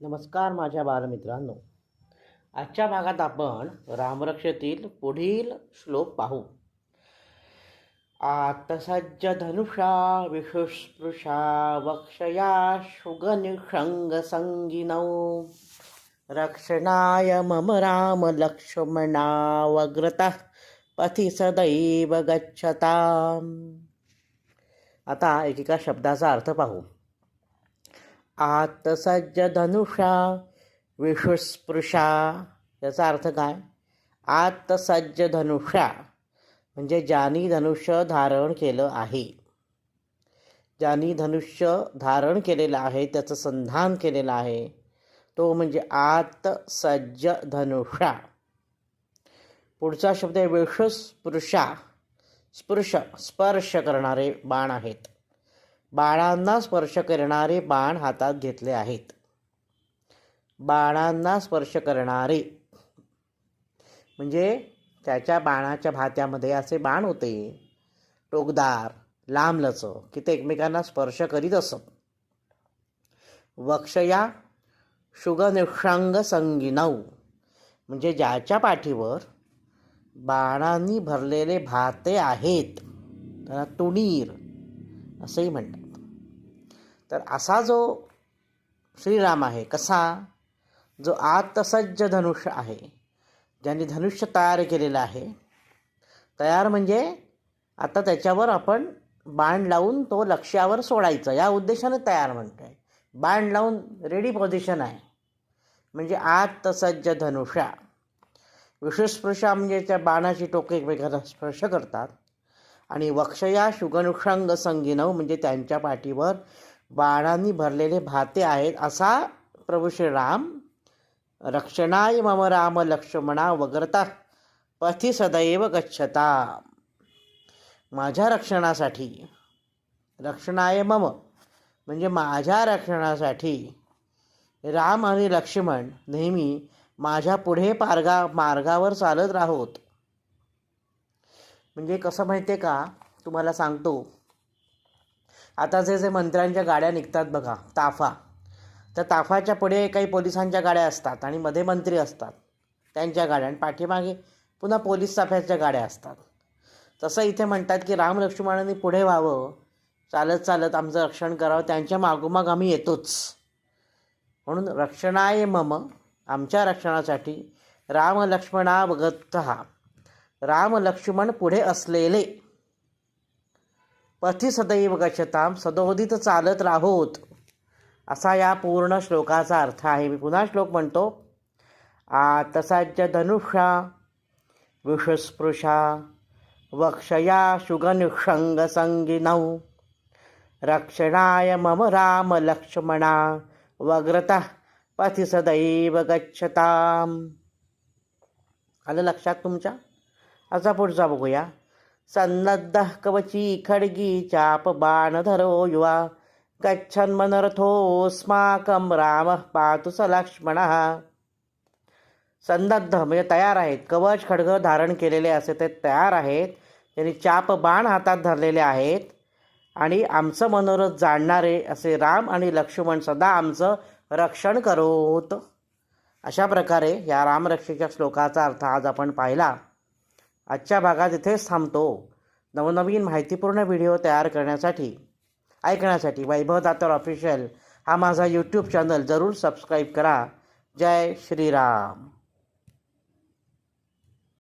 नमस्कार माझ्या बालमित्रांनो. आजच्या भागात आपण रामरक्षेतील पुढील श्लोक पाहू. आत्तसज्ज धनुषा विशुस्पृशा वक्षया शुगनिषंग संगिनौ रक्षणाय मम राम लक्ष्मणावग्रतः पथि सदैव गच्छताम्. आता एकेका शब्दाचा अर्थ पाहू. आत्तसज्ज धनुषा विशुस्पृशा, याचा अर्थ काय? आत्तसज्ज धनुषा म्हणजे ज्यांनी धनुष्य धारण केलं आहे, ज्यांनी धनुष्य धारण केलेलं आहे, त्याचं संधान केलेलं आहे, तो म्हणजे आत्तसज्ज धनुषा. पुढचा शब्द आहे विशुस्पृशा. स्पर्श करणारे बाण आहेत. बाणांना स्पर्श करणारे बाण हातात घेतले आहेत. बाणांना स्पर्श करणारे म्हणजे त्याच्या बाणाच्या भात्यामध्ये असे बाण होते, टोकदार, लांबलचक, की ते एकमेकांना स्पर्श करीत असत. वक्षया शुगनिषंग संगिनौ म्हणजे ज्याच्या पाठीवर बाणांनी भरलेले भाते आहेत त्याला तुणीर असंही म्हणतात. तर असा जो श्रीराम आहे, कसा? जो आत्तसज्ज धनुष्य आहे, ज्यांनी धनुष्य तयार केलेलं आहे. तयार म्हणजे आता त्याच्यावर आपण बाण लावून तो लक्ष्यावर सोडायचं, या उद्देशाने तयार म्हणतोय. बाण लावून रेडी पोझिशन आहे म्हणजे आत्तसज्ज धनुष्या. विशुस्पृशा म्हणजे त्या बाणाची टोके एकमेकांना स्पर्श करतात. आणि वक्षया शुगनुषंग संगिनौ म्हणजे त्यांच्या पाठीवर बाणांनी भरलेले भाते आहेत. असा प्रभू श्रीराम रक्षणाय मम राम लक्ष्मणा वग्रता पथि सदैव गच्छता, माझ्या रक्षणासाठी, रक्षणाय मम म्हणजे माझ्या रक्षणासाठी राम आणि लक्ष्मण नेहमी माझ्या पुढे मार्गावर चालत राहोत. म्हणजे कसं माहिती आहे का, तुम्हाला सांगतो. आता जे मंत्र्यांच्या गाड्या निघतात बघा, ताफा, तर ताफाच्या पुढे काही पोलिसांच्या गाड्या असतात आणि मध्ये मंत्री असतात त्यांच्या गाड्या, आणि पाठीमागे पुन्हा पोलीस ताफ्याच्या गाड्या असतात. तसं इथे म्हणतात की राम लक्ष्मणांनी पुढे व्हावं, चालत चालत आमचं रक्षण करावं, त्यांच्या मागोमाग आम्ही येतोच. म्हणून रक्षणाय मम, आमच्या रक्षणासाठी, राम लक्ष्मणा वगतः, राम लक्ष्मण पुढे असलेले, पथि सदैव गच्छताम सदोदित चालत राहोत, असा या पूर्ण श्लोकाचा अर्थ आहे. मी पुन्हा श्लोक म्हणतो. आत्तसज्ज धनुषा विशुस्पृशा वक्षया शुगनिषंग संगिनौ रक्षणाय मम राम लक्ष्मणा वग्रतः पथि सदैव गच्छताम. आलं लक्षात तुमच्या? असा पुढचा बघूया. सन्नद्धः कवची खड्गी चाप बाणधरो युवा गच्छन्मनरथोऽस्माकं रामः पातु स लक्ष्मणः. सन्नद्ध म्हणजे तयार आहेत, कवच खड्ग धारण केलेले असे ते तयार आहेत. त्यांनी चाप बाण हातात धरलेले आहेत आणि आमचं मनोरथ जाणणारे असे राम आणि लक्ष्मण सदा आमचं रक्षण करोत. अशा प्रकारे या रामरक्षेच्या श्लोकाचा अर्थ आज आपण पाहिला. आजच्या भागात इथेच थांबतो. नवनवीन माहितीपूर्ण व्हिडिओ तयार करण्यासाठी, ऐकण्यासाठी वैभव दातार ऑफिशियल हा माझा यूट्यूब चॅनल जरूर सबस्क्राईब करा. जय श्रीराम.